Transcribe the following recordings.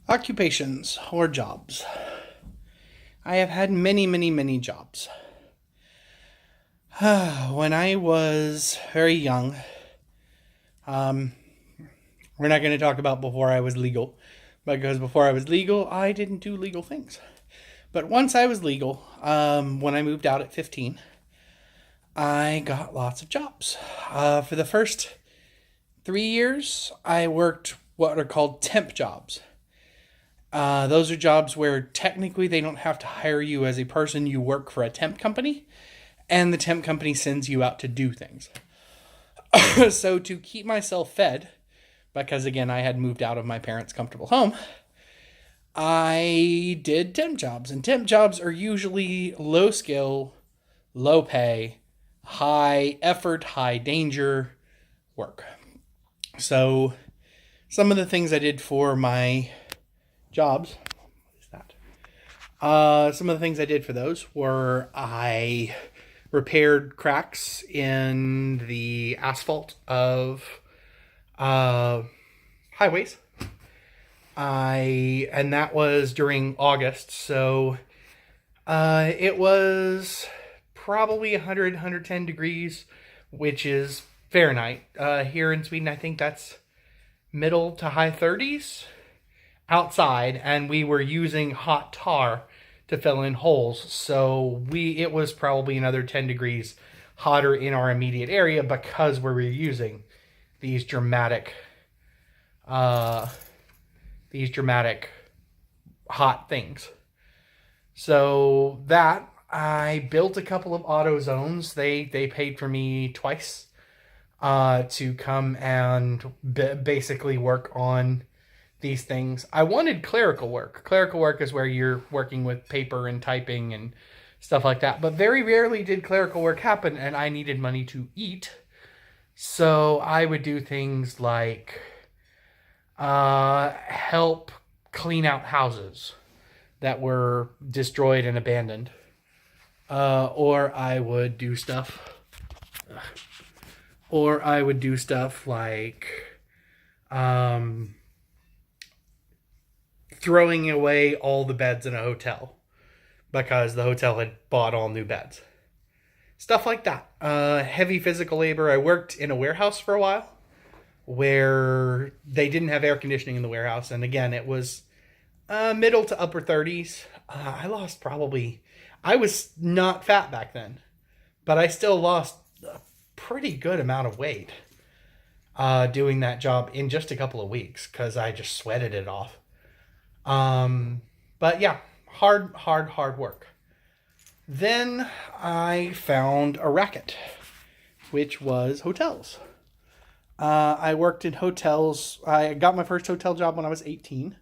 Occupations or jobs. I have had many, many, many jobs. When I was very young, um, we're not going to talk about before I was legal, because before I was legal, I didn't do legal things. But once I was legal, when I moved out at 15, I got lots of jobs. For the first 3 years, I worked what are called temp jobs. Those are jobs where technically they don't have to hire you as a person. You work for a temp company, and the temp company sends you out to do things. So to keep myself fed, because again, I had moved out of my parents' comfortable home, I did temp jobs. And temp jobs are usually low skill, low pay, high effort, high danger work. So some of the things I did for my jobs, what is that? Some of the things I did for those were I repaired cracks in the asphalt of highways. And that was during August, so it was probably 100, 110 degrees, which is Fahrenheit. Here in Sweden, I think that's middle to high 30s outside, and we were using hot tar to fill in holes. So it was probably another 10 degrees hotter in our immediate area because we were using these dramatic hot things. So that I built a couple of auto zones. They paid for me twice to come and basically work on these things. I wanted clerical work. Clerical work is where you're working with paper and typing and stuff like that. But very rarely did clerical work happen, and I needed money to eat. So I would do things like help clean out houses that were destroyed and abandoned. Or I would do stuff like throwing away all the beds in a hotel because the hotel had bought all new beds. Stuff like that. Heavy physical labor. I worked in a warehouse for a while where they didn't have air conditioning in the warehouse. And again, it was middle to upper 30s. I was not fat back then, but I still lost a pretty good amount of weight doing that job in just a couple of weeks because I just sweated it off. But yeah, hard work. Then I found a racket, which was hotels. I worked in hotels. I got my first hotel job when I was 18.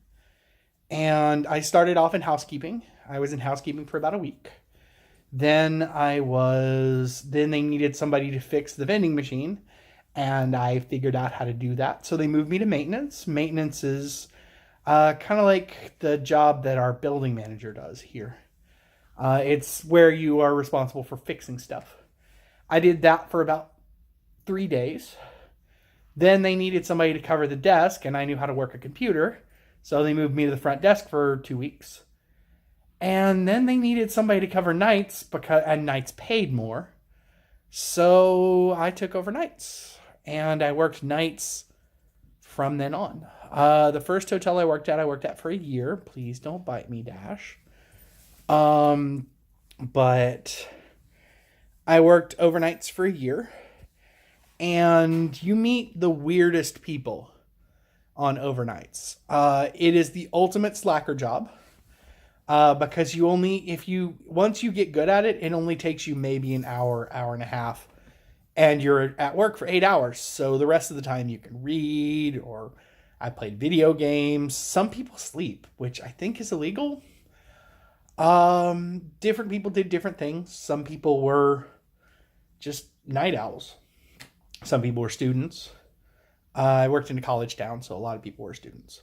And I started off in housekeeping. I was in housekeeping for about a week. Then they needed somebody to fix the vending machine. And I figured out how to do that. So they moved me to maintenance. Maintenance is kind of like the job that our building manager does here. It's where you are responsible for fixing stuff. I did that for about 3 days. Then they needed somebody to cover the desk, and I knew how to work a computer. So they moved me to the front desk for 2 weeks. And then they needed somebody to cover nights, and nights paid more. So I took over nights. And I worked nights from then on. The first hotel I worked at for a year. Please don't bite me, Dash. But I worked overnights for a year. And you meet the weirdest people on overnights. It is the ultimate slacker job. Because once you get good at it, it only takes you maybe an hour and a half. And you're at work for 8 hours. So the rest of the time you can read, or I played video games. Some people sleep, which I think is illegal. Different people did different things. Some people were just night owls. Some people were students. I worked in a college town, so a lot of people were students.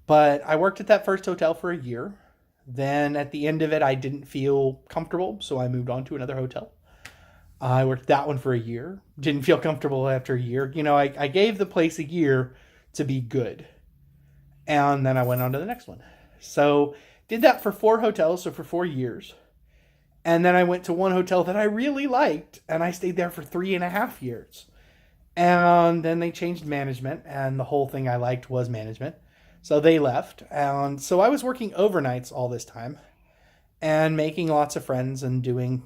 But I worked at that first hotel for a year. Then at the end of it, I didn't feel comfortable, so I moved on to another hotel. I worked that one for a year. Didn't feel comfortable after a year. I gave the place a year to be good. And then I went on to the next one. So did that for 4 hotels, so for 4 years. And then I went to one hotel that I really liked, and I stayed there for 3.5 years. And then they changed management, and the whole thing I liked was management. So they left. And so I was working overnights all this time and making lots of friends and doing,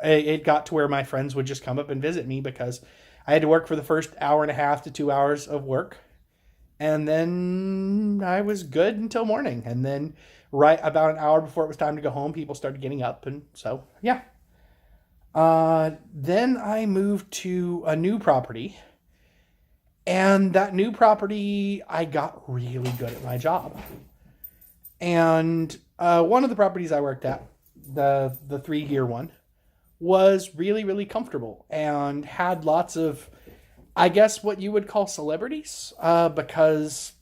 it got to where my friends would just come up and visit me because I had to work for the first hour and a half to 2 hours of work. And then I was good until morning. And then right about an hour before it was time to go home, people started getting up. And so, yeah. Then I moved to a new property. And that new property, I got really good at my job. And one of the properties I worked at, the 3-year one, was really, really comfortable and had lots of, I guess, what you would call celebrities, because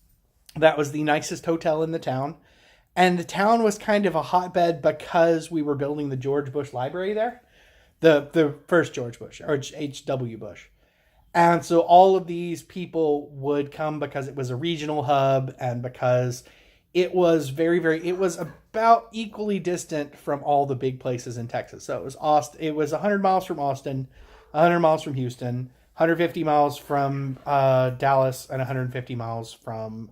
that was the nicest hotel in the town. And the town was kind of a hotbed because we were building the George Bush Library there. The first George Bush, or H.W. Bush. And so all of these people would come because it was a regional hub and because it was it was about equally distant from all the big places in Texas. So it was it was 100 miles from Austin, 100 miles from Houston, 150 miles from Dallas, and 150 miles from,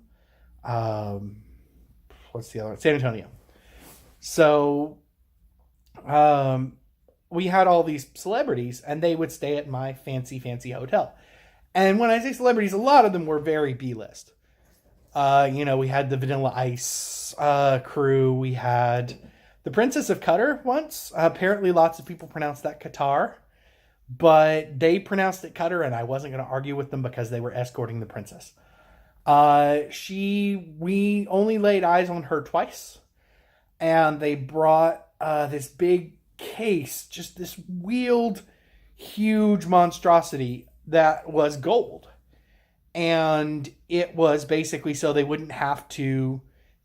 what's the other one? San Antonio. So we had all these celebrities, and they would stay at my fancy, fancy hotel. And when I say celebrities, a lot of them were very B-list. We had the Vanilla Ice crew. We had the Princess of Qatar once. Apparently lots of people pronounced that Qatar. But they pronounced it Qatar, and I wasn't going to argue with them because they were escorting the princess. We only laid eyes on her twice. And they brought this big case, just this wheeled, huge monstrosity that was gold. And it was basically so they wouldn't have to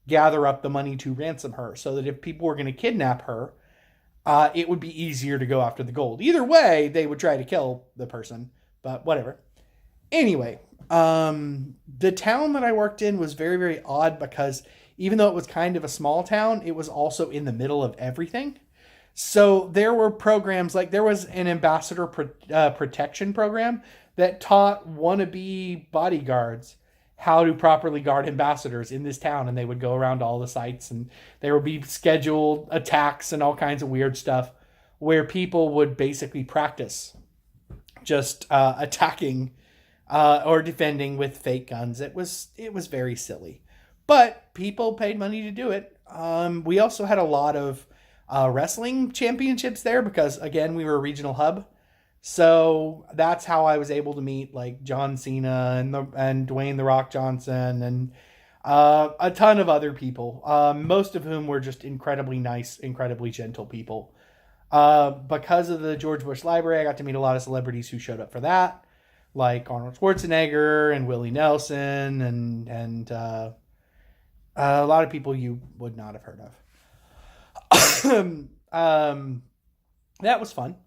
gather up the money to ransom her, so that if people were going to kidnap her, it would be easier to go after the gold. Either way, they would try to kill the person, but whatever. Anyway, the town that I worked in was very, very odd because even though it was kind of a small town, it was also in the middle of everything. So there were programs, like there was an ambassador protection program that taught wannabe bodyguards how to properly guard ambassadors in this town. And they would go around all the sites, and there would be scheduled attacks and all kinds of weird stuff where people would basically practice just attacking or defending with fake guns. It was very silly, but people paid money to do it. We also had a lot of wrestling championships there because, again, we were a regional hub. So that's how I was able to meet like John Cena and Dwayne The Rock Johnson and a ton of other people, most of whom were just incredibly nice, incredibly gentle people. Because of the George Bush Library, I got to meet a lot of celebrities who showed up for that, like Arnold Schwarzenegger and Willie Nelson and a lot of people you would not have heard of. That was fun.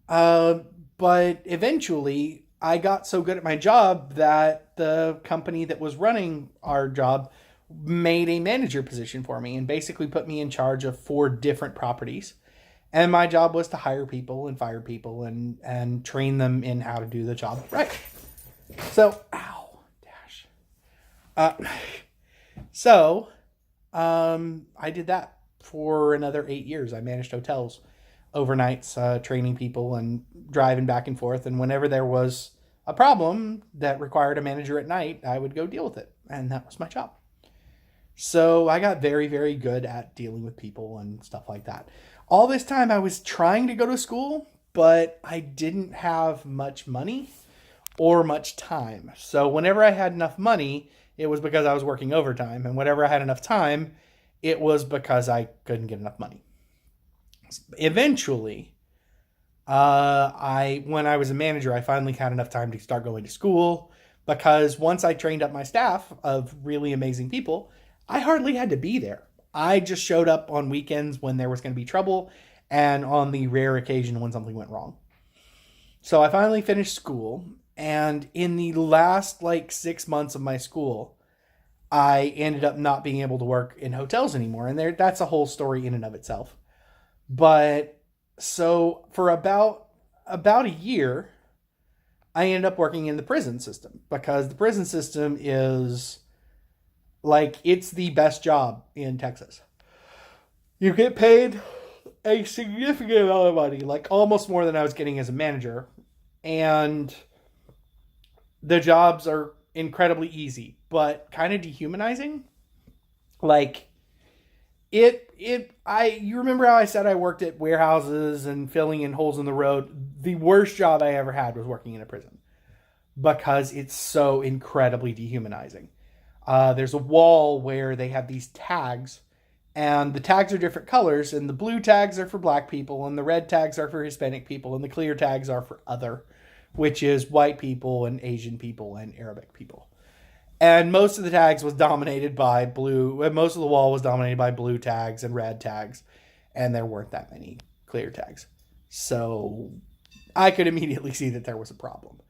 But eventually I got so good at my job that the company that was running our job made a manager position for me and basically put me in charge of 4 different properties. And my job was to hire people and fire people and train them in how to do the job right. So, I did that for another 8 years. I managed hotels overnights, training people and driving back and forth. And whenever there was a problem that required a manager at night, I would go deal with it. And that was my job. So I got very, very good at dealing with people and stuff like that. All this time I was trying to go to school, but I didn't have much money or much time. So whenever I had enough money, it was because I was working overtime. And whenever I had enough time, it was because I couldn't get enough money. Eventually, when I was a manager, I finally had enough time to start going to school, because once I trained up my staff of really amazing people, I hardly had to be there. I just showed up on weekends when there was going to be trouble and on the rare occasion when something went wrong. So I finally finished school, and in the last 6 months of my school, I ended up not being able to work in hotels anymore. And that's a whole story in and of itself. But so for about a year, I ended up working in the prison system because the prison system is like it's the best job in Texas. You get paid a significant amount of money, like almost more than I was getting as a manager, and the jobs are incredibly easy, but kind of dehumanizing. Like you remember how I said I worked at warehouses and filling in holes in the road? The worst job I ever had was working in a prison because it's so incredibly dehumanizing. There's a wall where they have these tags, and the tags are different colors, and the blue tags are for black people, and the red tags are for Hispanic people, and the clear tags are for other, which is white people and Asian people and Arabic people. And most of the tags was dominated by blue. Most of the wall was dominated by blue tags and red tags, and there weren't that many clear tags. So I could immediately see that there was a problem.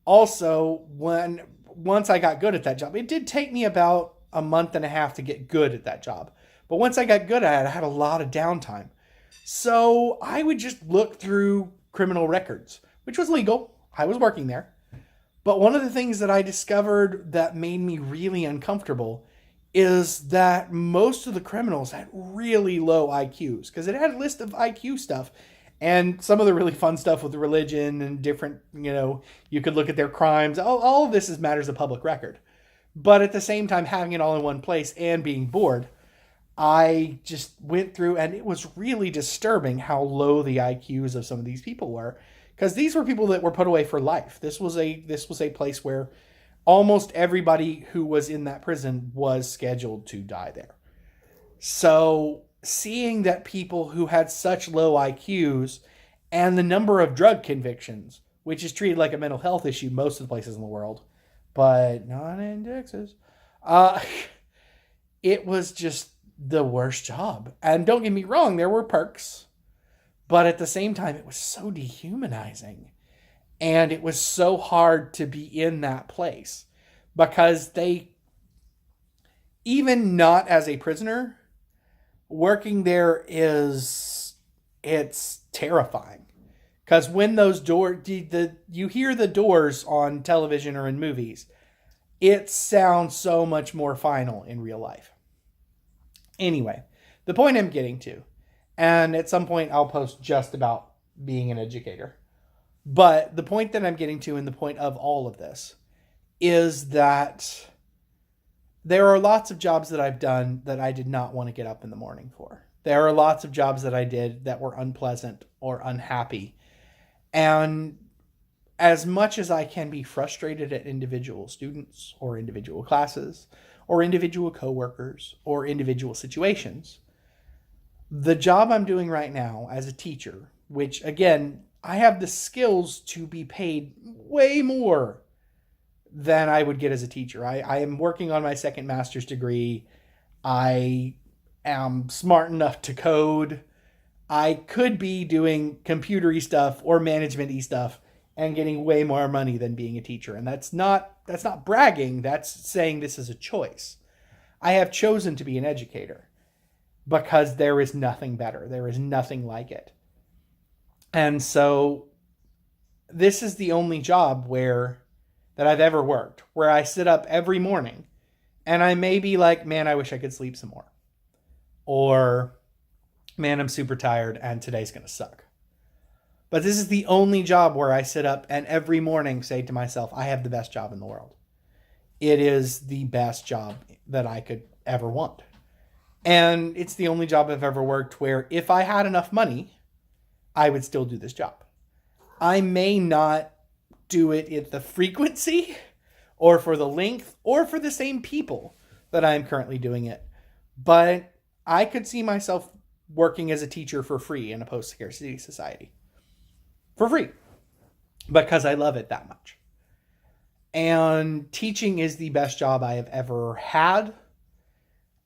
Also, once I got good at that job, it did take me about a month and a half to get good at that job. But once I got good at it, I had a lot of downtime. So I would just look through criminal records, which was legal. I was working there. But one of the things that I discovered that made me really uncomfortable is that most of the criminals had really low IQs because it had a list of IQ stuff and some of the really fun stuff with religion and different, you could look at their crimes. All of this is matters of public record. But at the same time, having it all in one place and being bored, I just went through and it was really disturbing how low the IQs of some of these people were. Because these were people that were put away for life. This was a place where almost everybody who was in that prison was scheduled to die there. So seeing that people who had such low IQs and the number of drug convictions, which is treated like a mental health issue most of the places in the world, but not in Texas, it was just the worst job. And don't get me wrong, there were perks. But at the same time, it was so dehumanizing. And it was so hard to be in that place. Because even not as a prisoner, working there it's terrifying. Because when those doors, you hear the doors on television or in movies, it sounds so much more final in real life. Anyway, the point I'm getting to, and at some point I'll post just about being an educator. But the point that I'm getting to and the point of all of this is that there are lots of jobs that I've done that I did not want to get up in the morning for. There are lots of jobs that I did that were unpleasant or unhappy. And as much as I can be frustrated at individual students or individual classes or individual coworkers or individual situations, the job I'm doing right now as a teacher, which again, I have the skills to be paid way more than I would get as a teacher. I am working on my second master's degree. I am smart enough to code. I could be doing computer-y stuff or management-y stuff and getting way more money than being a teacher. And that's not bragging. That's saying this is a choice. I have chosen to be an educator because there is nothing better. There is nothing like it. And so this is the only job that I've ever worked, where I sit up every morning and I may be like, man, I wish I could sleep some more. Or, man, I'm super tired and today's going to suck. But this is the only job where I sit up and every morning say to myself, I have the best job in the world. It is the best job that I could ever want. And it's the only job I've ever worked where if I had enough money, I would still do this job. I may not do it at the frequency or for the length or for the same people that I'm currently doing it. But I could see myself working as a teacher for free in a post-scarcity society. For free. Because I love it that much. And teaching is the best job I have ever had.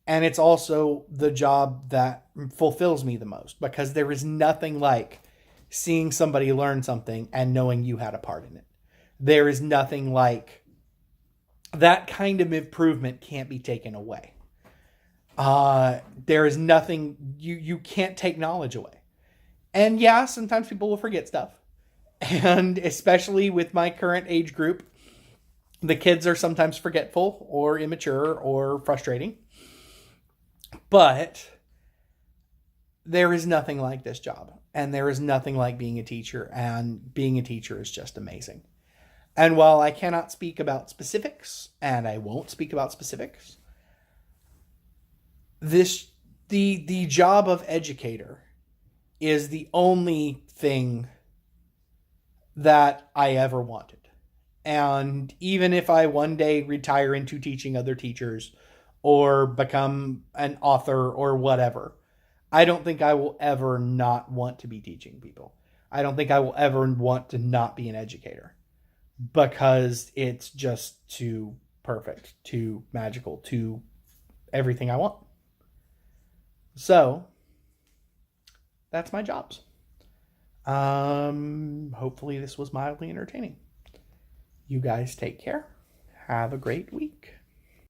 And it's also the job that fulfills me the most. Because there is nothing like seeing somebody learn something and knowing you had a part in it. There is nothing like that kind of improvement can't be taken away. There is nothing, you can't take knowledge away. And yeah, sometimes people will forget stuff. And especially with my current age group, the kids are sometimes forgetful or immature or frustrating. But there is nothing like this job. And there is nothing like being a teacher. And being a teacher is just amazing. And while I cannot speak about specifics, and I won't speak about specifics, the job of educator is the only thing that I ever wanted. And even if I one day retire into teaching other teachers or become an author or whatever, I don't think I will ever not want to be teaching people. I don't think I will ever want to not be an educator, because it's just too perfect, too magical, too everything I want. So that's my jobs. Hopefully this was mildly entertaining. You guys take care. Have a great week.